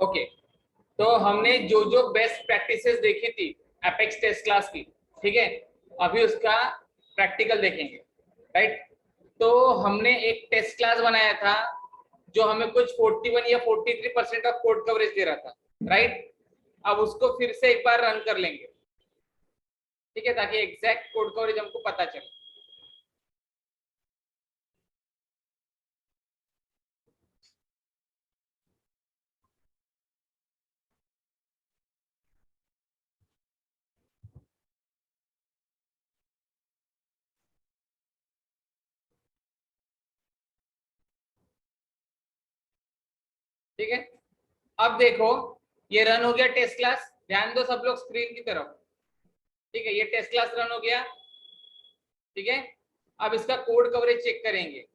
Okay, तो हमने जो जो बेस्ट प्रैक्टिसेस देखी थी एपेक्स टेस्ट क्लास की, ठीक है, अभी उसका प्रैक्टिकल देखेंगे, राइट। तो हमने एक टेस्ट क्लास बनाया था जो हमें कुछ 41 या 43% ऑफ कोड कवरेज दे रहा था, राइट। अब उसको फिर से एक बार रन कर लेंगे, ठीक है, ताकि एग्जैक्ट कोड कवरेज हमको पता चले। ठीक है, अब देखो ये रन हो गया टेस्ट क्लास, ध्यान दो सब लोग स्क्रीन की तरफ, ठीक है, ये टेस्ट क्लास रन हो गया, ठीक है। अब इसका कोड कवरेज चेक करेंगे,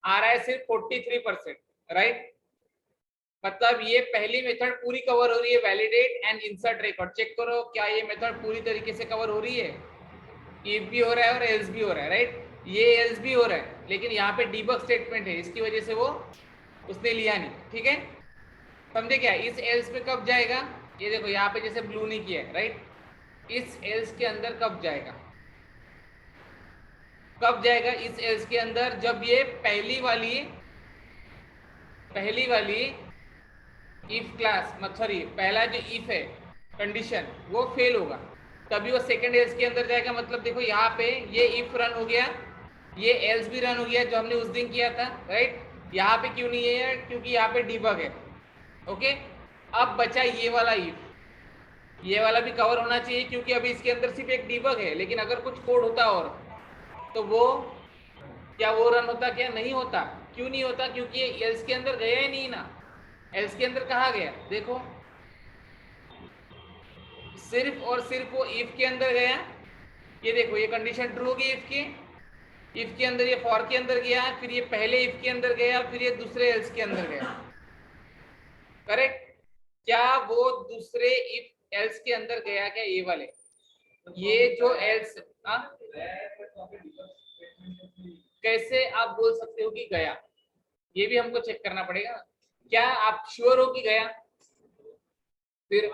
आ रहा है सिर्फ 43%, राइट। मतलब ये पहली मेथड पूरी कवर हो रही है, validate and insert record. Check करो क्या ये मेथड पूरी तरीके से कवर हो रही है, इफ भी हो रहा है और एल्स भी हो रहा है, राइट। ये एल्स भी हो रहा है, लेकिन यहाँ पे डीबग स्टेटमेंट है, इसकी वजह से वो उसने लिया नहीं, ठीक है। समझे क्या, इस एल्स पे कब जाएगा, ये देखो यहाँ पे जैसे ब्लू नहीं किया है, राइट। इस एल्स के अंदर कब जाएगा, कब जाएगा इस एल्स के अंदर, जब ये पहली वाली इफ क्लास मतलब सॉरी पहला जो इफ है कंडीशन वो फेल होगा, तभी वो सेकंड एल्स के अंदर जाएगा। मतलब देखो यहाँ पे ये इफ रन हो गया, ये एल्स भी रन हो गया जो हमने उस दिन किया था, राइट। यहाँ पे क्यों नहीं है, क्योंकि यहाँ पे डिबग है, ओके। अब बचा ये वाला इफ, ये वाला भी कवर होना चाहिए क्योंकि अभी इसके अंदर सिर्फ एक डिबग है, लेकिन अगर कुछ कोड होता और तो वो क्या वो रन होता, क्या नहीं होता, क्यों नहीं होता, क्योंकि ये एल्स के अंदर गया ही नहीं ना। एल्स के अंदर कहाँ गया, देखो सिर्फ और सिर्फ वो इफ के अंदर गया, ये देखो ये कंडीशन ट्रू होगी इफ के अंदर, ये फॉर के अंदर गया, फिर ये पहले इफ के अंदर गया, फिर ये दूसरे एल्स के अंदर गया, करेक्ट। क्या वो दूसरे इफ एल्स के अंदर गया क्या, ये वाले, ये जो एल्स, कैसे आप बोल सकते हो कि गया, ये भी हमको चेक करना पड़ेगा। क्या आप श्योर हो कि गया, फिर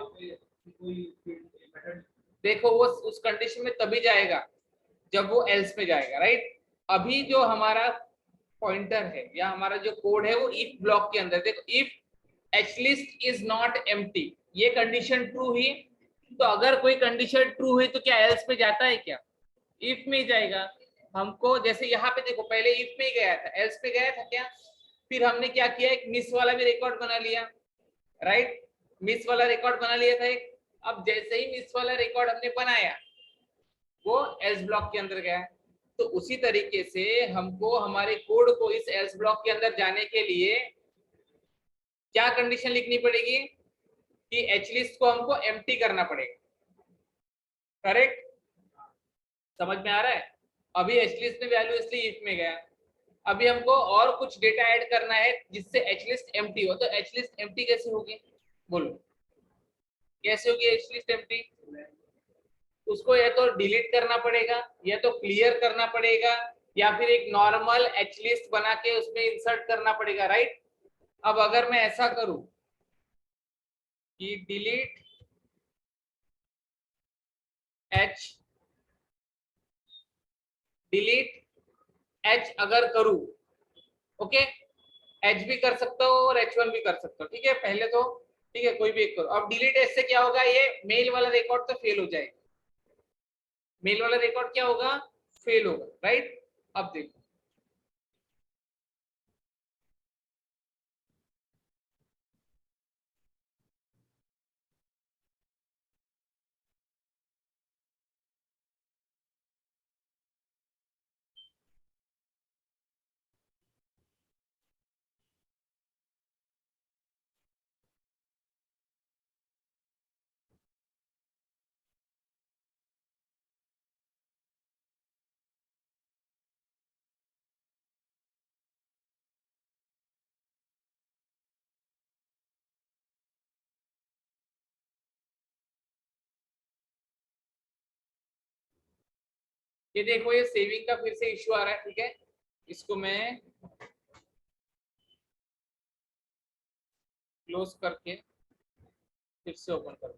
देखो वो उस कंडीशन में तभी जाएगा जब वो एल्स में जाएगा, राइट। अभी जो हमारा पॉइंटर है या हमारा जो कोड है वो इफ ब्लॉक के अंदर, देखो इफ एचलिस्ट इज नॉट एम्प्टी, ये कंडीशन ट्रू हुई, तो अगर कोई कंडीशन ट्रू हुई तो क्या एल्स पे जाता है, क्या इफ में ही जाएगा। हमको जैसे यहाँ पे देखो पहले इफ में ही गया था, एल्स पे गया था क्या, फिर हमने क्या किया, एक मिस वाला भी रिकॉर्ड बना लिया, राइट। मिस वाला रिकॉर्ड बना लिया था एक। अब जैसे ही मिस वाला रिकॉर्ड हमने बनाया वो एल्स ब्लॉक के अंदर गया, तो उसी तरीके से हमको हमारे कोड को इस एल्स ब्लॉक के अंदर जाने के लिए क्या कंडीशन लिखनी पड़ेगी कि एचलिस्ट को हमको एम्प्टी करना पड़ेगा, करेक्ट। समझ में आ रहा है, अभी एचलिस्ट में वैल्यू इसलिए इफ में गया, अभी हमको और कुछ डेटा ऐड करना है जिससे एचलिस्ट एम्प्टी हो, तो एचलिस्ट एम्प्टी कैसे होगी, बोलो कैसे होगी एचलिस्ट एम्प्टी, उसको या तो डिलीट करना पड़ेगा या तो क्लियर करना पड़ेगा या फिर एक नॉर्मल एचलिस्ट बना के उसमें इंसर्ट करना पड़ेगा, राइट। अब अगर मैं ऐसा करूं कि डिलीट एच, डिलीट एच अगर करूं, ओके, एच भी कर सकता हो और एच वन भी कर सकता हो, ठीक है, पहले तो ठीक है कोई भी एक करो। अब डिलीट एच से क्या होगा, ये मेल वाला रिकॉर्ड तो फेल हो जाएगा, मेल वाला रिकॉर्ड क्या होगा, फेल होगा, राइट। अब देखो ये देखो ये सेविंग का फिर से इश्यू आ रहा है, ठीक है, इसको मैं क्लोज करके फिर से ओपन कर दो।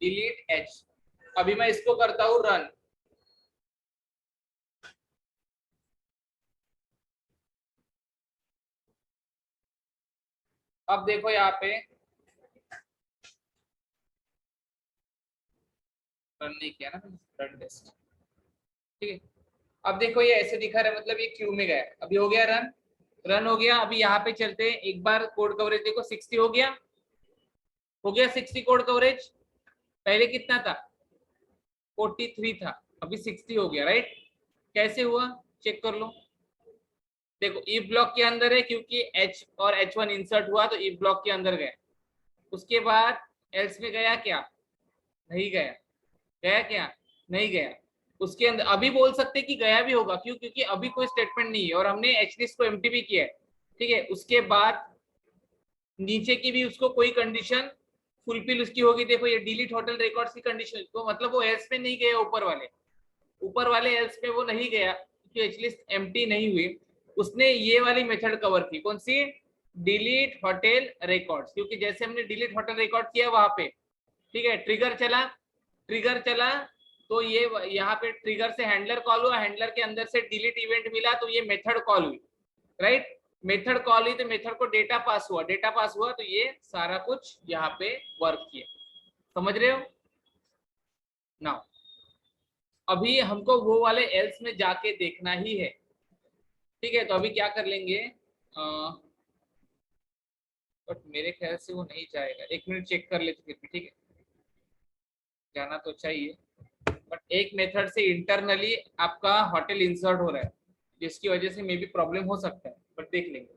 Delete H. अभी मैं इसको करता हूँ रन। अब देखो यहाँ पे रन नहीं किया ना, रन टेस्ट। ठीक है, अब देखो ये ऐसे दिखा रहा है, मतलब ये क्यू में गया। अभी हो गया रन, रन हो गया। अभी यहाँ पे चलते हैं एक बार, कोड कवरेज देखो 60 हो गया, हो गया 60 कोड कवरेज। पहले कितना था, 43 था, अभी 60 हो गया, राइट। कैसे हुआ चेक कर लो। देखो if ब्लॉक के अंदर है, क्योंकि h और h1 इंसर्ट हुआ तो if ब्लॉक के अंदर गया। उसके बाद else में गया क्या, नहीं गया। गया क्या, नहीं गया। उसके अंदर अभी बोल सकते कि गया भी होगा, क्यों, क्योंकि अभी कोई स्टेटमेंट नहीं है और हमने एचलिस्ट को एम्प्टी भी किया है। ठीक है, उसके बाद नीचे की भी उसको कोई कंडीशन फुलफिल उसकी होगी। देखो ये डिलीट होटल रिकॉर्ड्स की कंडीशन, तो मतलब वो एल्स में नहीं गया, ऊपर वाले एल्स में वो नहीं गया, क्योंकि एचलिस्ट एम्प्टी नहीं हुई। उसने ये वाली मेथड कवर की, कौन सी, डिलीट होटल रिकॉर्ड्स, क्योंकि जैसे हमने डिलीट होटल रिकॉर्ड किया वहां पे, ठीक है, ट्रिगर चला तो ये यहाँ पे ट्रिगर से हैंडलर कॉल हुआ, हैंडलर के अंदर से डिलीट इवेंट मिला तो ये मेथड कॉल हुई, राइट। मेथड कॉल हुई तो मेथड को डेटा पास हुआ, तो ये सारा कुछ यहाँ पे वर्क किया। समझ रहे हो ना। अभी हमको वो वाले एल्स में जाके देखना ही है। ठीक है, तो अभी क्या कर लेंगे, बट मेरे ख्याल से वो नहीं जाएगा। एक मिनट चेक कर लेते फिर भी, ठीक है, जाना तो चाहिए। बट एक मेथड से इंटरनली आपका होटल इंसर्ट हो रहा है, जिसकी वजह से मे बी प्रॉब्लम हो सकता है, बट देख लेंगे।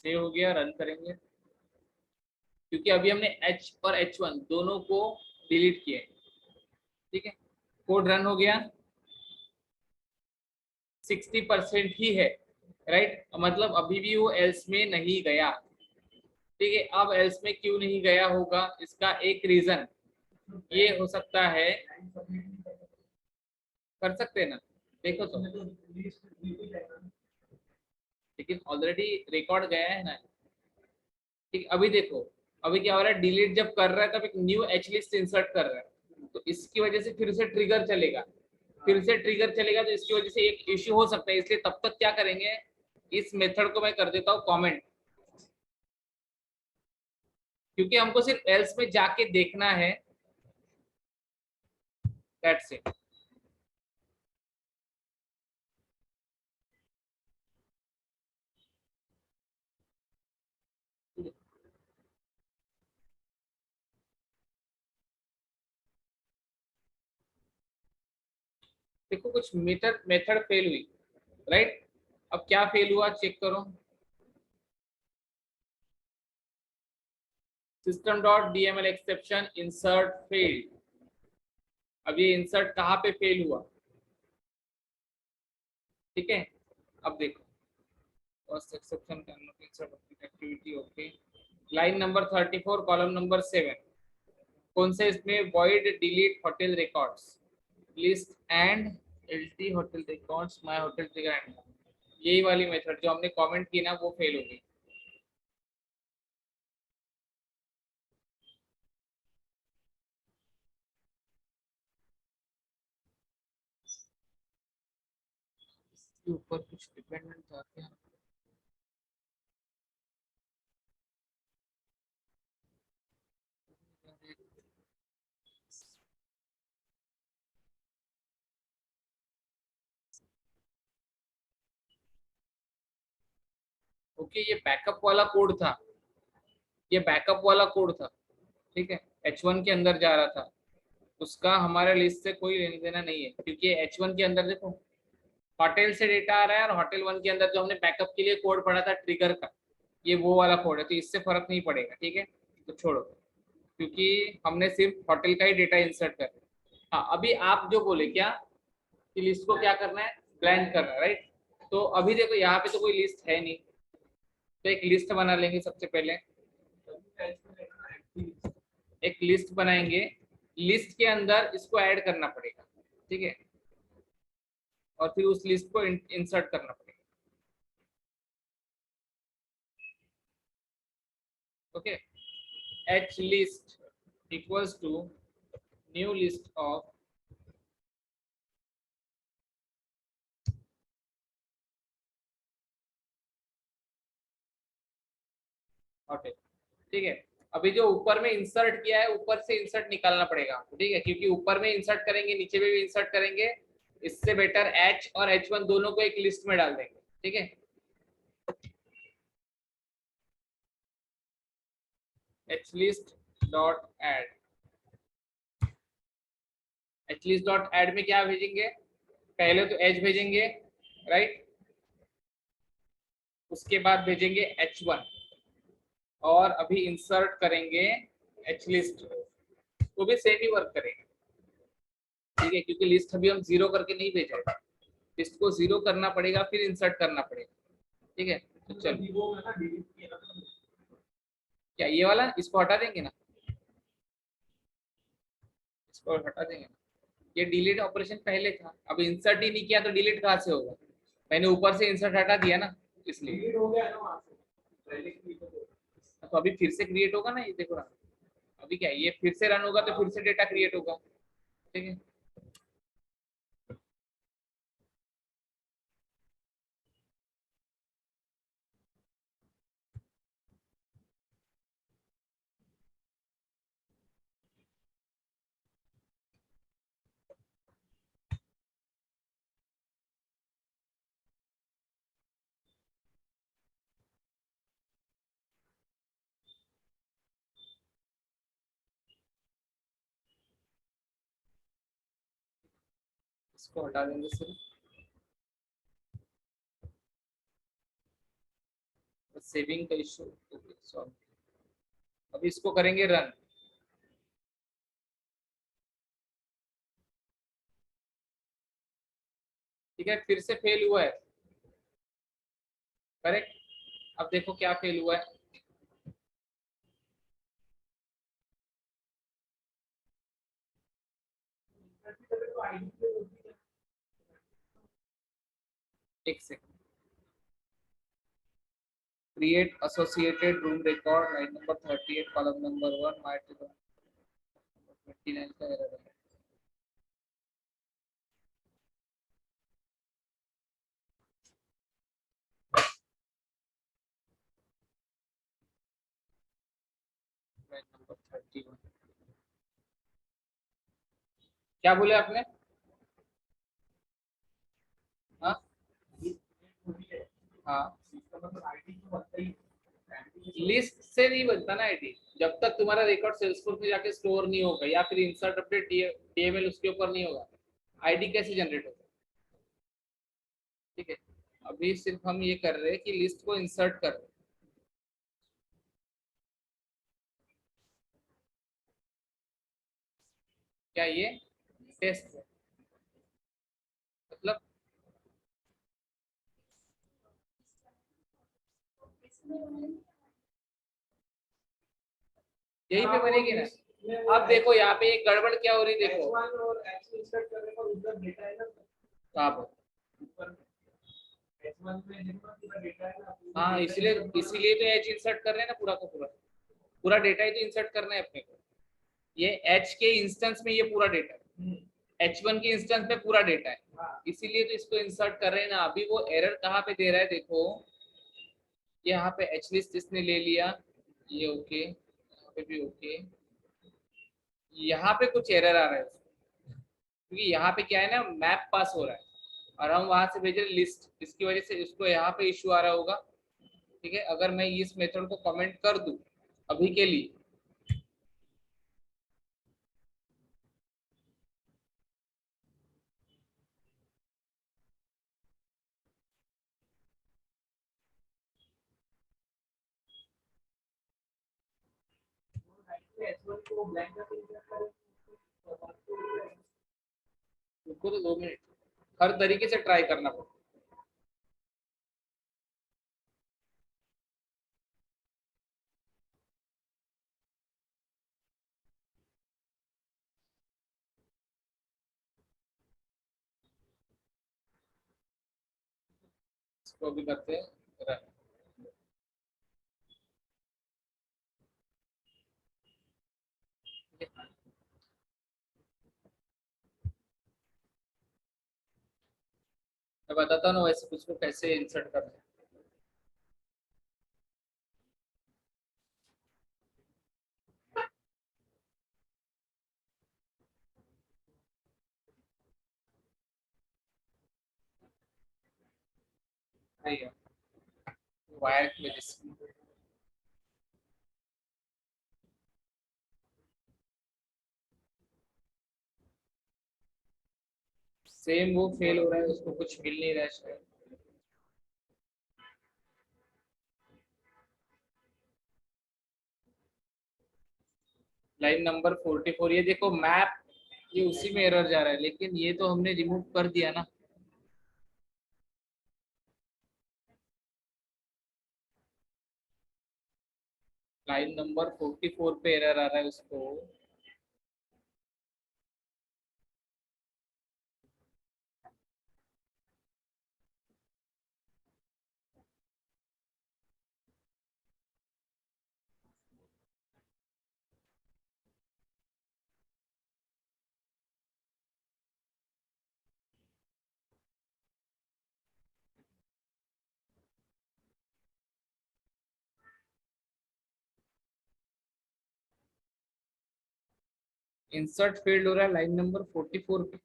सेव हो गया, रन करेंगे, क्योंकि अभी हमने एच और H1 दोनों को डिलीट किया है। ठीक है, कोड रन हो गया, 60% ही है, राइट, मतलब अभी भी वो एल्स में नहीं गया। ठीक है, अब एल्स में क्यों नहीं गया होगा, इसका एक रीजन ये हो सकता है, कर सकते हैं ना, देखो तो, लेकिन ऑलरेडी रिकॉर्ड गया है ना। ठीक, अभी देखो, अभी क्या हो रहा है, डिलीट जब कर रहा है तब एक न्यू एच लिस्ट इंसर्ट कर रहा है, तो इसकी वजह से फिर से ट्रिगर चलेगा, तो इसकी वजह से एक इश्यू हो सकता है। इसलिए तब तक क्या करेंगे, इस मेथड को मैं कर देता हूँ कमेंट, क्योंकि हमको सिर्फ एल्स में जाके देखना है, दैट्स इट। देखो कुछ मेथड फेल हुई, राइट। अब क्या फेल हुआ चेक करो, system dot DML exception insert failed. अब ये इंसर्ट कहाँ पे फेल हुआ, ठीक है। अब देखो, first exception insert activity, okay, line number 34 column number 7, कौन से इसमें, void delete hotel records list and LT hotel records my hotel trigger, यही वाली मेथड जो हमने कमेंट की ना वो फेल हो गई। इसके ऊपर कुछ डिपेंडेंट आते हैं। ओके, ये बैकअप वाला कोड था, ये बैकअप वाला कोड था, ठीक है, H1 के अंदर जा रहा था, उसका हमारे लिस्ट से कोई लेना देना नहीं है, क्योंकि H1 के अंदर देखो होटल से डेटा आ रहा है और होटल 1 के अंदर जो हमने बैकअप के लिए कोड पढ़ा था ट्रिगर का, ये वो वाला कोड है, तो इससे फर्क नहीं पड़ेगा, ठीक है, तो छोड़ो, क्योंकि हमने सिर्फ होटल का ही डेटा इंसर्ट कर। हाँ, अभी आप जो बोले क्या कि लिस्ट को क्या करना है, ब्लेंड करना है, राइट। तो अभी देखो यहाँ पे तो कोई लिस्ट है नहीं, तो एक लिस्ट बना लेंगे सबसे पहले, एक लिस्ट बनाएंगे, लिस्ट के अंदर इसको ऐड करना पड़ेगा, ठीक है, और फिर उस लिस्ट को इंसर्ट करना पड़ेगा। Okay, H list equals to new list of hotel, ठीक है। अभी जो ऊपर में इंसर्ट किया है, ऊपर से इंसर्ट निकालना पड़ेगा आपको, ठीक है, क्योंकि ऊपर में इंसर्ट करेंगे नीचे में भी इंसर्ट करेंगे, इससे बेटर एच और H1 दोनों को एक लिस्ट में डाल देंगे, ठीक है। H list dot add, H list dot add में क्या भेजेंगे, पहले तो एच भेजेंगे, राइट, उसके बाद भेजेंगे H1 और अभी इंसर्ट करेंगे एच लिस्ट, तो भी सेम ही वर्क करेगा, ठीक है, क्योंकि लिस्ट अभी हम जीरो करके नहीं भेजा है, लिस्ट को जीरो करना पड़ेगा फिर इंसर्ट करना पड़ेगा, ठीक है। तो चलो, क्या ये वाला, इसको हटा देंगे ना, इसको हटा देंगे ना, ये डिलीट ऑपरेशन पहले था, अब इंसर्ट ही नहीं किया तो डिलीट कहाँ से होगा, मैंने ऊपर से इंसर्ट हटा दिया ना, इसलिए हो गया ना वहां से, तो अभी फिर से क्रिएट होगा ना, ये देखो ना, अभी क्या है, ये फिर से रन होगा तो फिर से डेटा क्रिएट होगा, ठीक है। इसको हटा देंगे सिर्फ, सेविंग का इशू, सॉरी, अभी इसको करेंगे रन, ठीक है, फिर से फेल हुआ है, करेक्ट, अब देखो क्या फेल हुआ है, एक second, create associated room record line number 38 column number 1 मार्च 29 का एरर है, लाइन नंबर 31, क्या बोले आपने, हाँ हाँ, लिस्ट से नहीं बनता ना आईडी, जब तक तुम्हारा रिकॉर्ड सेल्सफोर्स में जाके स्टोर नहीं होगा या फिर इंसर्ट अपडेट टीएमएल उसके ऊपर नहीं होगा, आईडी कैसे जनरेट होगा, ठीक है। अभी सिर्फ हम ये कर रहे हैं कि लिस्ट को इंसर्ट कर रहे हैं, क्या ये टेस्ट है, मतलब यही पे बनेगी ना, अब देखो यहाँ पे एक गड़बड़ क्या हो रही देखो, कहाँ पर, हाँ, इसलिए इसीलिए तो एच इंसर्ट कर रहे हैं ना, पूरा का पूरा, पूरा डेटा ही तो इंसर्ट करना है अपने को, ये एच के इंस्टेंस में ये पूरा डेटा है, H1 के इंस्टेंस में पूरा डेटा है, इसीलिए तो इसको इंसर्ट कर रहे हैं ना। अभी वो एरर कहाँ पे दे रहा है देखो, यहाँ पे एच लिस्ट इसने ले लिया, ये ओके, यहाँ पे भी ओके, यहाँ पे कुछ एरर आ रहा है क्योंकि यहाँ पे क्या है ना, मैप पास हो रहा है और हम वहां से भेज रहे लिस्ट, इसकी वजह से इसको यहाँ पे इशू आ रहा होगा, ठीक है। अगर मैं इस मेथड को कमेंट कर दूं अभी के लिए, रुको तो 2 मिनट, हर तरीके से ट्राई करना पड़ेगा। इसको भी करते हैं। मैं बताता हूँ ना वैसे कुछ को कैसे इंसर्ट करना है। नहीं है वायर की वजह से। सेम वो फेल हो रहा है, उसको कुछ मिल नहीं रहा है शायद। लाइन नंबर 44, ये देखो मैप, ये उसी में एरर जा रहा है, लेकिन ये तो हमने रिमूव कर दिया ना। लाइन नंबर 44 पे एरर आ रहा है उसको। इंसर्ट फेल्ड हो रहा है लाइन नंबर 44 पे।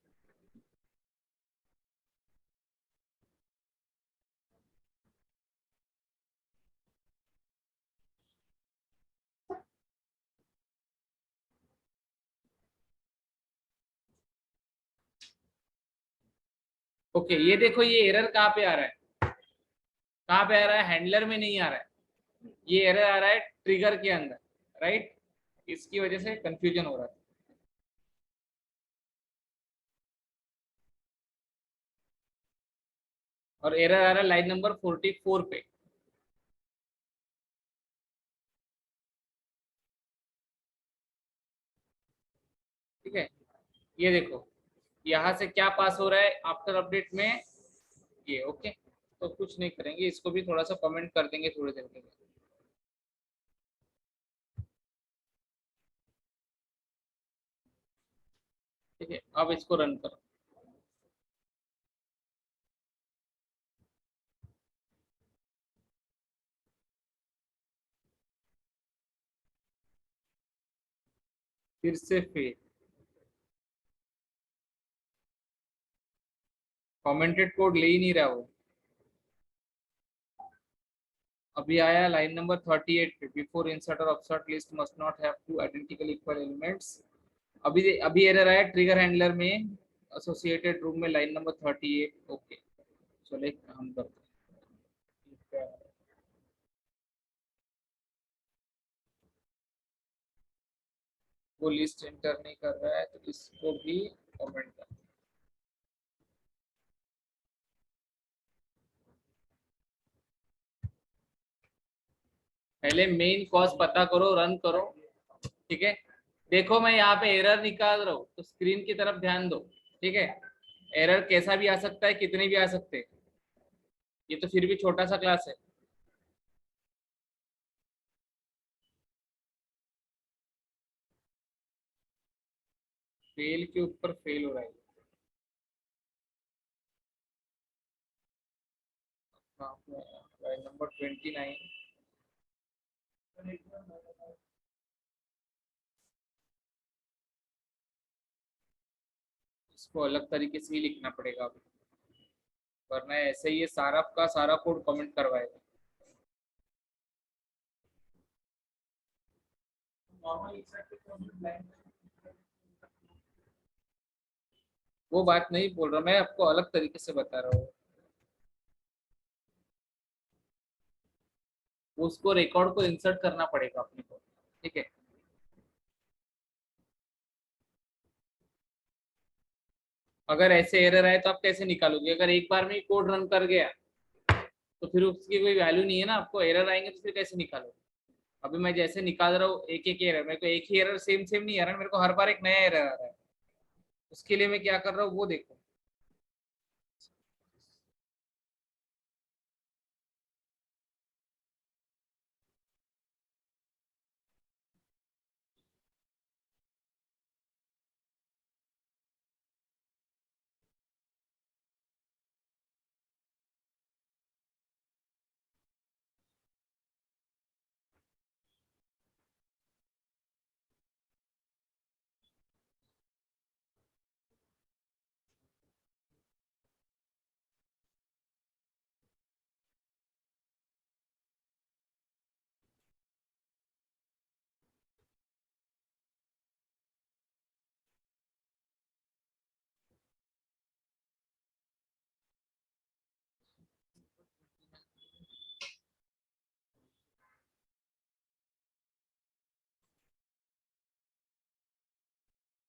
ओके, ये देखो ये एरर कहाँ पे आ रहा है, कहाँ पे आ रहा है, हैंडलर में नहीं आ रहा है, ये एरर आ रहा है ट्रिगर के अंदर, राइट। इसकी वजह से कंफ्यूजन हो रहा है। और एरर आ रहा है लाइन नंबर 44 पे। ठीक है, ये देखो यहाँ से क्या पास हो रहा है आफ्टर अपडेट में, ये ओके। तो कुछ नहीं करेंगे, इसको भी थोड़ा सा कमेंट कर देंगे थोड़ी देर के लिए। ठीक है, अब इसको रन करो। फिर से फेल, कमेंटेड कोड ले ही नहीं रहा वो। अभी आया लाइन नंबर 38 पे, बिफोर इंसर्ट और upsert list must not have two identical equal elements. अभी एरर आया ट्रिगर हैंडलर में एसोसिएटेड रूम में लाइन नंबर 38। ओके, चलो एक काम करते हैं। वो लिस्ट एंटर नहीं कर रहा है तो इसको भी कमेंट कर। पहले मेन कॉज पता करो, रन करो। ठीक है, देखो मैं यहाँ पे एरर निकाल रहा हूँ तो स्क्रीन की तरफ ध्यान दो। ठीक है, एरर कैसा भी आ सकता है, कितने भी आ सकते हैं, ये तो फिर भी छोटा सा क्लास है। फेल के ऊपर फेल हो रहा है। Line number 29। इसको अलग तरीके से ही लिखना पड़ेगा अभी, वरना ऐसे ही ये सारा का सारा कोड कमेंट करवाएगा। वो बात नहीं बोल रहा मैं, आपको अलग तरीके से बता रहा हूँ। उसको रिकॉर्ड को इंसर्ट करना पड़ेगा अपने को। ठीक है, अगर ऐसे एरर आए तो आप कैसे निकालोगे? अगर एक बार में ही कोड रन कर गया तो फिर उसकी कोई वैल्यू नहीं है ना, आपको एरर आएंगे तो फिर कैसे निकालोगे? अभी मैं जैसे निकाल रहा हूँ एक एक एरर, मेरे को एक ही एरर सेम सेम नहीं आ रहा है, मेरे को हर बार एक नया एरर आ रहा है। उसके लिए मैं क्या कर रहा हूँ वो देखो।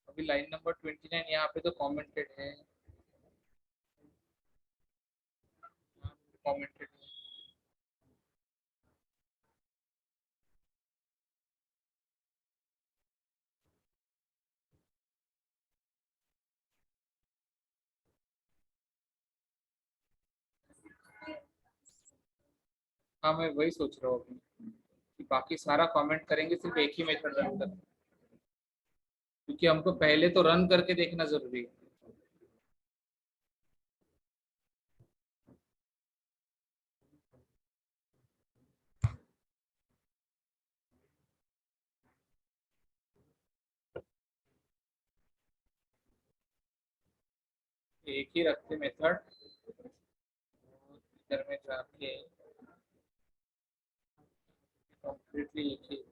अभी लाइन नंबर 29 यहाँ पे तो कमेंटेड है, कमेंटेड है। हाँ मैं वही सोच रहा हूँ अभी कि बाकी सारा कमेंट करेंगे, सिर्फ एक ही मेथड रन कर, क्योंकि हमको पहले तो रन करके देखना जरूरी है। एक ही रखते मेथड, इधर में जाके कंप्लीटली एक ही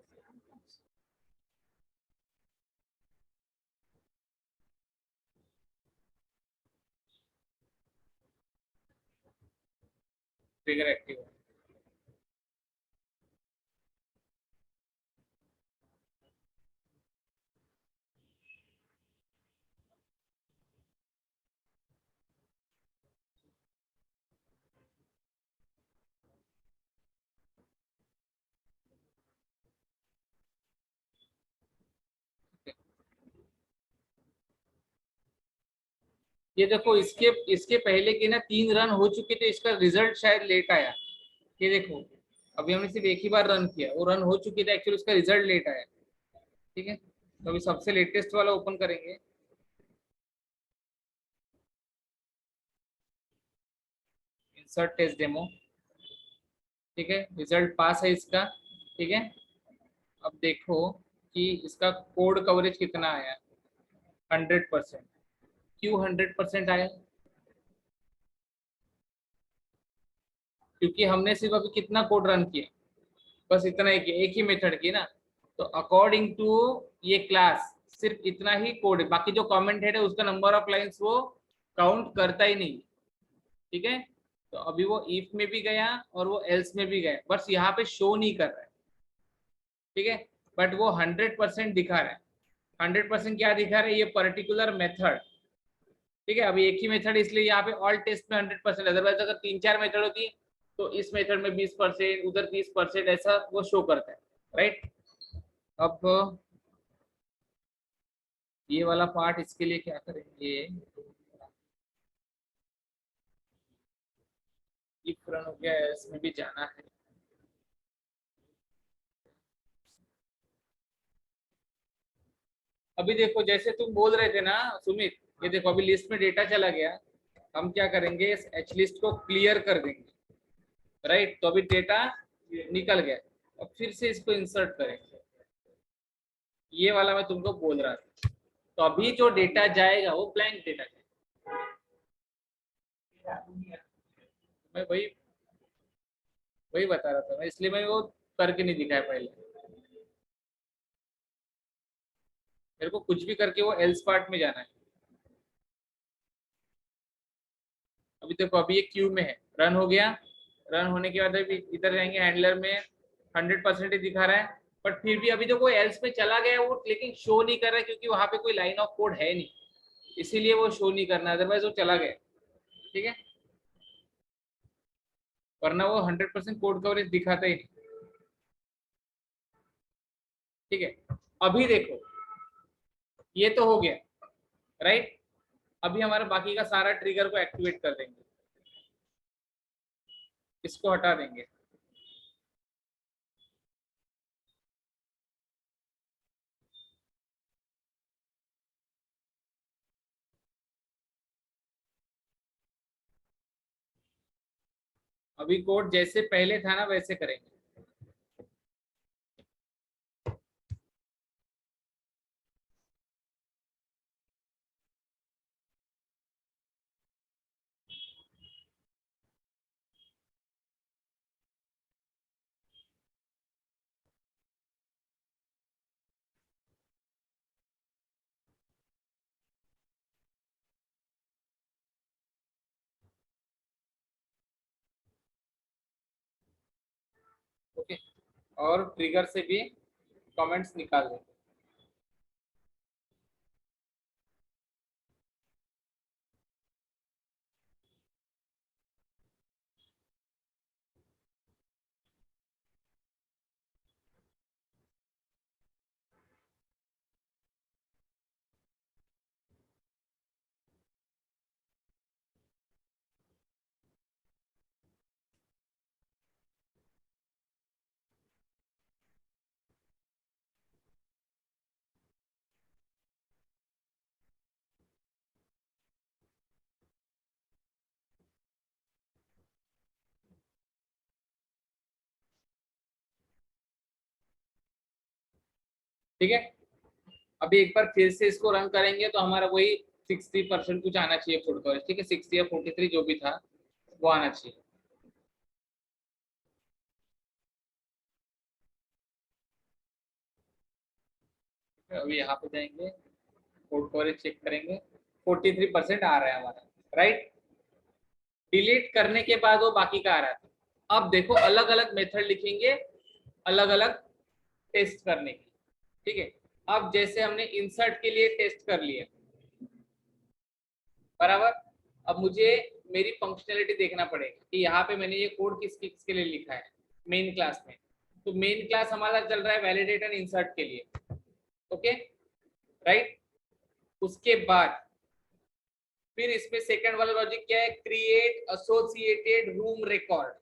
ट्रिगर एक्टिव है। ये देखो इसके इसके पहले के ना 3 रन हो चुके थे, इसका रिजल्ट शायद लेट आया। ये देखो अभी हमने सिर्फ एक ही बार रन किया, वो रन हो चुके थे एक्चुअली, उसका रिजल्ट लेट आया। ठीक है, तो अभी सबसे लेटेस्ट वाला ओपन करेंगे। Insert test demo. ठीक है, रिजल्ट पास है इसका। ठीक है, अब देखो कि इसका कोड कवरेज कितना आया। 100%। क्यों 100% आया? क्योंकि हमने सिर्फ अभी कितना कोड रन किया, बस इतना ही किया, एक ही मेथड की ना। तो अकॉर्डिंग टू ये क्लास सिर्फ इतना ही कोड है, बाकी जो कमेंट है उसका नंबर ऑफ लाइंस वो काउंट करता ही नहीं। ठीक है, तो अभी वो इफ में भी गया और वो एल्स में भी गया, बस यहाँ पे शो नहीं कर रहा है। ठीक है, बट वो 100% दिखा रहा है। 100% क्या दिखा रहा है? ये पर्टिकुलर मेथड। ठीक है, अभी एक ही मेथड इसलिए यहाँ पे ऑल टेस्ट में 100%, अदरवाइज अगर 3 4 मेथड होती तो इस मेथड में 20%, उधर 30%, ऐसा वो शो करता है। राइट, अब ये वाला पार्ट इसके लिए क्या करेंगे? इफ रन हो गया, इसमें भी जाना है। अभी देखो जैसे तुम बोल रहे थे ना सुमित, ये देखो अभी लिस्ट में डेटा चला गया, हम क्या करेंगे इस एच लिस्ट को क्लियर कर देंगे। राइट, तो अभी डेटा निकल गया, अब फिर से इसको इंसर्ट करेंगे। ये वाला मैं तुमको बोल रहा था। तो अभी जो डेटा जाएगा वो ब्लैंक डेटा जाएगा। मैं वही वही बता रहा था मैं, इसलिए मैं वो करके नहीं दिखाया पहले। मेरे को कुछ भी करके वो एल्स पार्ट में जाना है। अभी देखो अभी ये क्यू में है, रन हो गया। रन होने के बाद अभी इधर जाएंगे, हैंडलर में 100% ही दिखा रहा है, बट फिर भी अभी जो कोई एल्स में चला गया वो लेकिन शो नहीं कर रहा है, क्योंकि वहां पे कोई लाइन ऑफ कोड है नहीं। इसीलिए वो शो नहीं करना, अदरवाइज वो चला गया। ठीक है, वरना वो 100% कोड कवरेज दिखाता ही नहीं। ठीक है, अभी देखो ये तो हो गया, राइट। अभी हमारा बाकी का सारा ट्रिगर को एक्टिवेट कर देंगे, इसको हटा देंगे। अभी कोड जैसे पहले था ना वैसे करेंगे। ओके, और ट्रिगर से भी कमेंट्स निकाल देंगे। ठीक है, अभी एक बार फिर से इसको रन करेंगे तो हमारा वही 60% कुछ आना चाहिए फुल कवरेज। ठीक है, 60 या 43 जो भी था वो आना चाहिए। अभी यहाँ पे जाएंगे, कोड कवरेज चेक करेंगे, 43% आ रहा है हमारा, राइट। डिलीट करने के बाद वो बाकी का आ रहा था। अब देखो अलग अलग मेथड लिखेंगे अलग अलग टेस्ट करने की। ठीक है, अब जैसे हमने इंसर्ट के लिए टेस्ट कर लिया बराबर, अब मुझे मेरी फंक्शनैलिटी देखना पड़ेगा कि यहाँ पे मैंने ये कोड किसके लिए लिखा है मेन क्लास में। तो मेन क्लास हमारा चल रहा है वैलिडेट एंड इंसर्ट के लिए। Okay, right. उसके बाद फिर इसमें सेकंड वाला लॉजिक क्या है, क्रिएट एसोसिएटेड रूम रिकॉर्ड।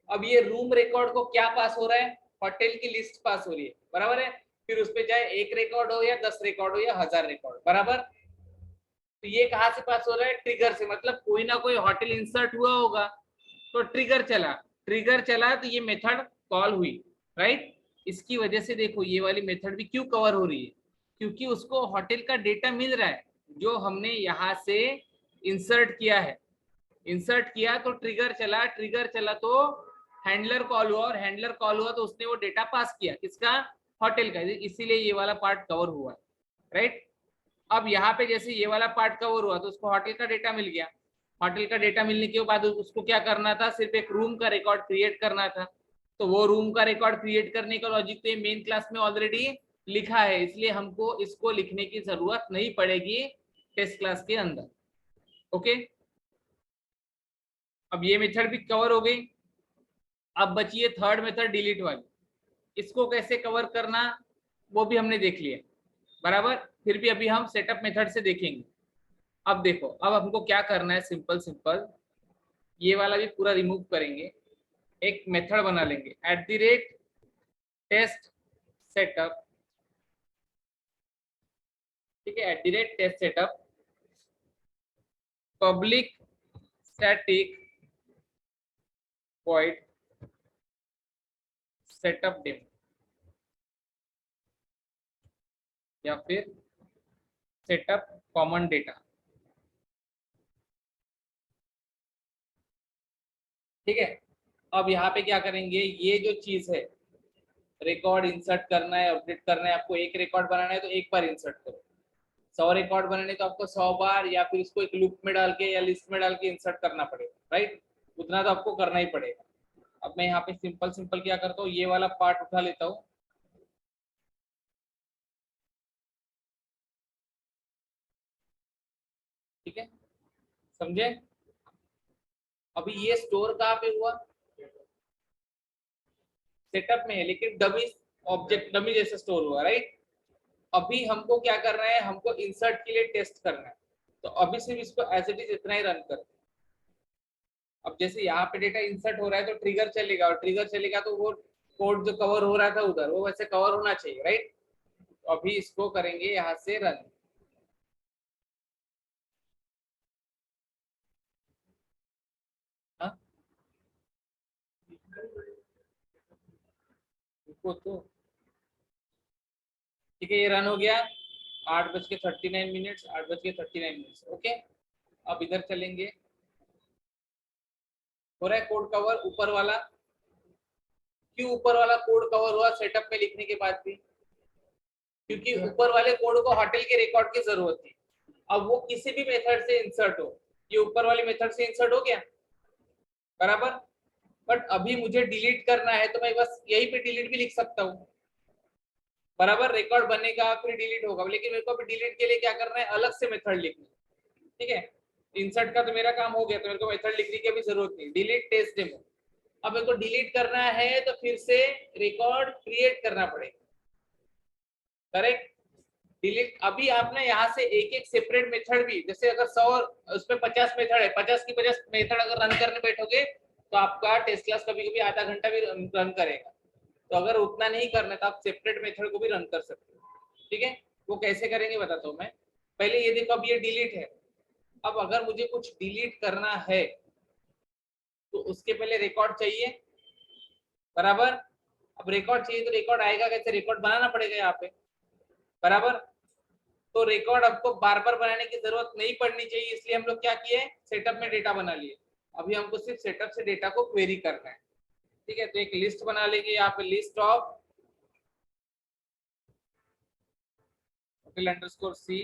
अब ये रूम रिकॉर्ड को क्या पास हो रहा है, होटल की लिस्ट पास हो रही है, बराबर है। फिर उसपे चाहे 1 रिकॉर्ड हो या 10 रिकॉर्ड हो या 1000 रिकॉर्ड, बराबर। तो ये कहाँ से पास हो रहा है, ट्रिगर से, मतलब कोई ना कोई होटल इंसर्ट हुआ होगा तो ट्रिगर चला, ट्रिगर चला तो ये मेथड कॉल हुई, राइट। इसकी वजह से देखो ये वाली मेथड भी क्यों कवर हो रही है, क्योंकि उसको होटल का डेटा मिल रहा है जो हमने यहाँ से इंसर्ट किया है। इंसर्ट किया तो ट्रिगर चला, ट्रिगर चला तो हैंडलर कॉल हुआ, और हैंडलर कॉल हुआ तो उसने वो डेटा पास किया किसका, होटल का। इसीलिए ये वाला पार्ट कवर हुआ है, राइट। अब यहाँ पे जैसे ये वाला पार्ट कवर हुआ तो उसको होटल का डेटा मिल गया। होटल का डेटा मिलने के बाद उसको क्या करना था, सिर्फ एक रूम का रिकॉर्ड क्रिएट करना था। तो वो रूम का रिकॉर्ड क्रिएट करने का लॉजिक तो मेन क्लास में ऑलरेडी लिखा है, इसलिए हमको इसको लिखने की जरूरत नहीं पड़ेगी टेस्ट क्लास के अंदर। ओके, अब ये मेथड भी कवर हो गई। अब बची है थर्ड मेथड डिलीट वाली, इसको कैसे कवर करना वो भी हमने देख लिया, बराबर। फिर भी अभी हम सेटअप मेथड से देखेंगे। अब देखो अब हमको क्या करना है, सिंपल सिंपल ये वाला भी पूरा रिमूव करेंगे, एक मेथड बना लेंगे @टेस्ट सेटअप। ठीक है, @test setup public static void setup demo, या फिर सेटअप कॉमन डेटा। ठीक है, अब यहाँ पे क्या करेंगे, ये जो चीज है रिकॉर्ड इंसर्ट करना है अपडेट करना है, आपको एक रिकॉर्ड बनाना है तो एक बार इंसर्ट करो, 100 रिकॉर्ड बनाने तो आपको 100 बार या फिर इसको एक लूप में डाल के या लिस्ट में डाल के इंसर्ट करना पड़ेगा, राइट। उतना तो आपको करना ही पड़ेगा। अब मैं यहाँ पे सिंपल सिंपल क्या करता हूँ, ये वाला पार्ट उठा लेता हूँ, समझे? अभी ये स्टोर कहाँ पे हुआ? सेटअप में है, लेकिन डमी ऑब्जेक्ट डमी जैसे स्टोर हुआ, राइट? अभी हमको क्या करना है, हमको इंसर्ट के लिए टेस्ट करना है, तो अभी सिर्फ इसको एज इट इज इतना ही रन कर। अब जैसे यहाँ पे डेटा इंसर्ट हो रहा है तो ट्रिगर चलेगा, और ट्रिगर चलेगा तो वो कोड जो कवर हो रहा था उधर वो वैसे कवर होना चाहिए, राइट? तो अभी इसको करेंगे यहाँ से रन। हाँ, तो ठीक है, ये रन हो गया। 8:39, 8:39, ओके। अब इधर चलेंगे, हो रहा है कोड कवर ऊपर वाला। क्यों ऊपर वाला कोड कवर हुआ सेटअप में लिखने के बाद भी? क्योंकि ऊपर वाले कोड को होटल के रिकॉर्ड की जरूरत थी। अब वो किसी भी मेथड से इंसर्ट हो, ये ऊपर वाली मेथड से इंसर्ट हो गया बराबर। बट अभी मुझे डिलीट करना है तो मैं बस यहीं पे डिलीट भी लिख सकता हूँ बराबर। रिकॉर्ड बनेगा फिर डिलीट होगा, लेकिन मेरे को अभी डिलीट के लिए क्या करना है, अलग से मेथड लिखना। ठीक है, इंसर्ट का तो मेरा काम हो गया, तो मेरे को मेथड लिखने की अभी जरूरत नहीं। डिलीट टेस्ट डेमो, अब मेरे को डिलीट करना है तो फिर से रिकॉर्ड क्रिएट करना पड़ेगा, करेक्ट? डिलीट, अभी आप ना यहाँ से एक एक सेपरेट मेथड भी, जैसे अगर 100 उसमें 50 मेथड है, 50 की 50 मेथड अगर रन करने बैठोगे तो आपका टेस्ट क्लास कभी कभी आधा घंटा भी रन करेगा। तो अगर उतना नहीं करना तो आप सेपरेट मेथड को भी रन कर सकते हो। ठीक है, वो कैसे करेंगे बताता हूँ मैं। पहले ये देखो, अब ये डिलीट है। अब अगर मुझे कुछ डिलीट करना है तो उसके पहले रिकॉर्ड चाहिए बराबर। अब रिकॉर्ड चाहिए तो रिकॉर्ड आएगा कैसे, रिकॉर्ड बनाना पड़ेगा यहाँ पे बराबर। तो रिकॉर्ड आपको बार बार बनाने की जरूरत नहीं पड़नी चाहिए, इसलिए हम लोग क्या किए, सेटअप में डेटा बना लिए। अभी हमको सिर्फ सेटअप से डेटा को क्वेरी करना है। ठीक है, तो एक लिस्ट बना लेंगे यहाँ पे, list of hotel_c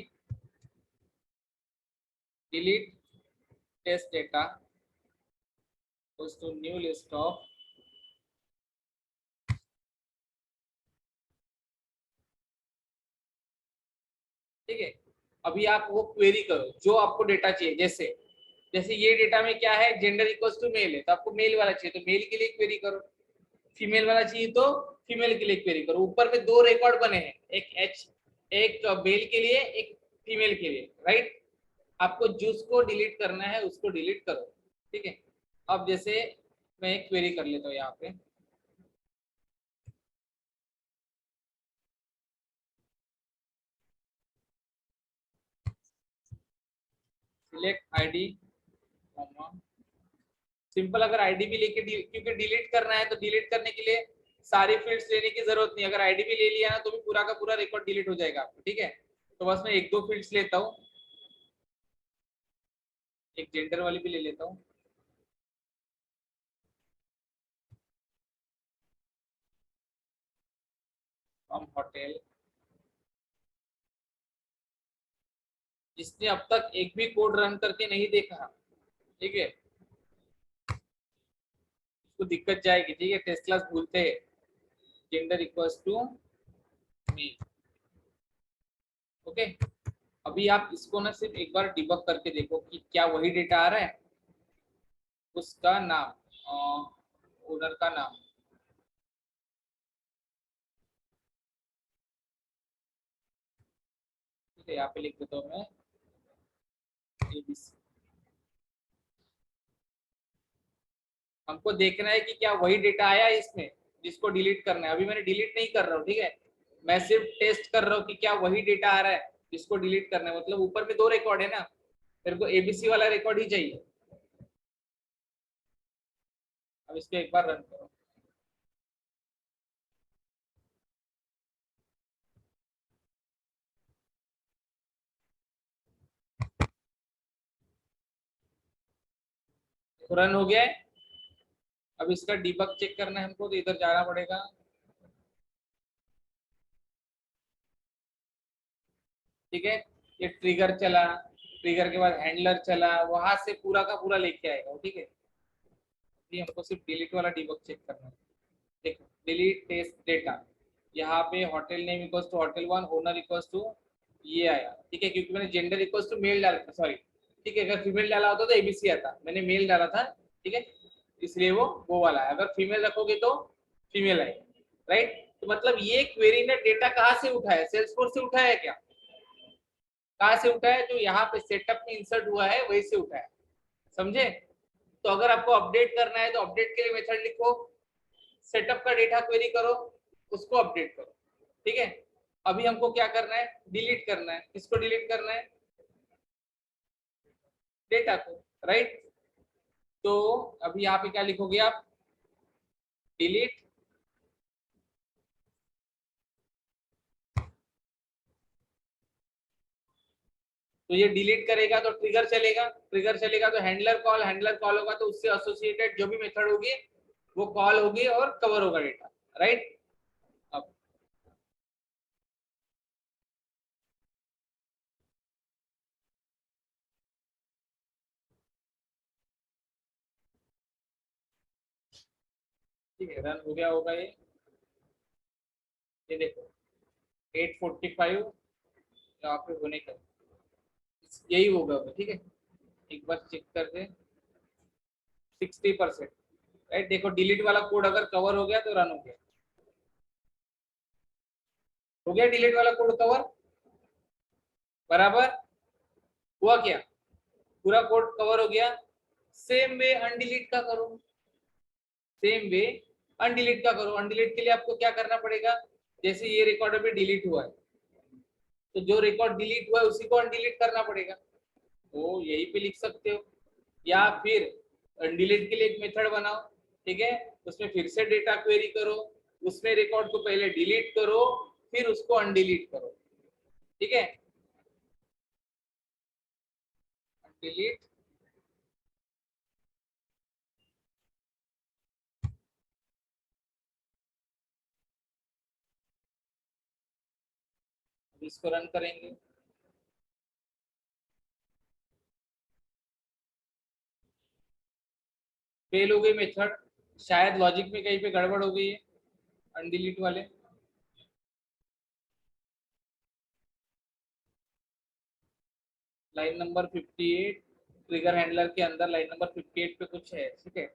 delete test data goes to new list of। ठीक है, अभी आप वो क्वेरी करो जो आपको डेटा चाहिए। जैसे जैसे ये डेटा में क्या है, जेंडर इक्वल्स टू मेल है तो आपको मेल वाला चाहिए तो मेल के लिए क्वेरी करो, फीमेल वाला चाहिए तो फीमेल के लिए क्वेरी करो। ऊपर में दो रिकॉर्ड बने हैं, एक मेल के लिए, एक फीमेल के लिए, राइट? आपको जिसको डिलीट करना है उसको डिलीट करो। ठीक है, अब जैसे मैं एक क्वेरी कर लेता हूँ यहाँ पे, सिलेक्ट आईडी, सिंपल। अगर आईडी भी लेके क्योंकि डिलीट करना है तो डिलीट करने के लिए सारी फील्ड्स लेने की जरूरत नहीं। अगर आईडी भी ले लिया ना तो भी पूरा का पूरा रिकॉर्ड डिलीट हो जाएगा आपको। ठीक है, तो बस मैं एक दो फील्ड्स लेता हूँ, एक जेंडर वाली भी ले लेता हूँ। फ्रॉम होटल, जिसने अब तक एक भी कोड रन करके नहीं देखा, ठीक है, उसको दिक्कत जाएगी। ठीक है, टेस्ट क्लास भूलते हैं, gender equals to me, okay. अभी आप इसको ना सिर्फ एक बार डिबग करके देखो कि क्या वही डेटा आ रहा है। उसका नाम, ओनर का नाम, ठीक है, यहाँ पे लिख देता हूँ मैं ABC। हमको देखना है कि क्या वही डेटा आया है इसमें जिसको डिलीट करना है। अभी मैंने डिलीट नहीं कर रहा हूँ, ठीक है, मैं सिर्फ टेस्ट कर रहा हूँ कि क्या वही डेटा आ रहा है जिसको डिलीट करना है। मतलब ऊपर में दो रिकॉर्ड है ना, मेरे को ABC वाला रिकॉर्ड ही चाहिए। अब इसको एक बार रन करो, तो रन हो गया है। अब इसका डिबग चेक करना है हमको, तो इधर जाना पड़ेगा। ठीक है, ये ट्रिगर चला, ट्रिगर के बाद हैंडलर चला, वहां से पूरा का पूरा लेके आएगा। ठीक है, ये हमको सिर्फ डिलीट वाला डिबग चेक करना है। देखो, डिलीट टेस्ट डेटा, यहाँ पे hotel name equals to hotel 1, owner equals to ये आया। ठीक है, क्योंकि मैंने जेंडर इक्वल्स टू मेल डाला था, सॉरी, ठीक है, अगर फीमेल डाला होता तो एबीसी आता, मैंने मेल डाला था, ठीक है, इसलिए वो वाला है। अगर फीमेल रखोगे तो फीमेल आएगा, राइट। तो मतलब ये क्वेरी ने डेटा कहाँ से उठाया, सेल्सफोर्स से उठाया है क्या, कहाँ से उठाया है, जो यहाँ पे सेटअप में इंसर्ट हुआ है वही से उठाया, समझे। तो अगर आपको अपडेट करना है तो अपडेट के लिए मेथड लिखो, सेटअप का डेटा क्वेरी करो, उसको अपडेट करो, ठीक है। अभी हमको क्या करना है, डिलीट करना है, किसको डिलीट करना है, डेटा को, राइट। तो अभी यहाँ पे क्या लिखोगे आप, डिलीट, तो ये डिलीट करेगा तो ट्रिगर चलेगा, ट्रिगर चलेगा तो हैंडलर कॉल होगा, तो उससे एसोसिएटेड जो भी मेथड होगी वो कॉल होगी और कवर होगा डेटा, राइट। अब ठीक है, रन हो गया होगा ये देखो 845 यहाँ पे होने का यही होगा, ठीक है। एक बार चेक कर दे, 60%, राइट। देखो डिलीट वाला कोड अगर कवर हो गया तो रन हो गया डिलीट वाला कोड कवर, बराबर हुआ क्या, पूरा कोड कवर हो गया। सेम वे अनडिलीट का करो, सेम वे अनडिलीट का करो। अनडिलीट के लिए आपको क्या करना पड़ेगा, जैसे ये रिकॉर्ड अभी डिलीट हुआ है, तो जो रिकॉर्ड डिलीट हुआ है उसी को अनडिलीट करना पड़ेगा, तो यही पे लिख सकते हो। या फिर अनडिलीट के लिए एक मेथड बनाओ, ठीक है, उसमें फिर से डेटा क्वेरी करो, उसमें रिकॉर्ड को पहले डिलीट करो फिर उसको अनडिलीट करो, ठीक है। डिलीट, इसको रन करेंगे, फेल हो गई मेथड, शायद लॉजिक में कहीं पे गड़बड़ हो गई है अनडिलीट वाले। लाइन नंबर 58 ट्रिगर हैंडलर के अंदर लाइन नंबर 58 पे कुछ है, ठीक है।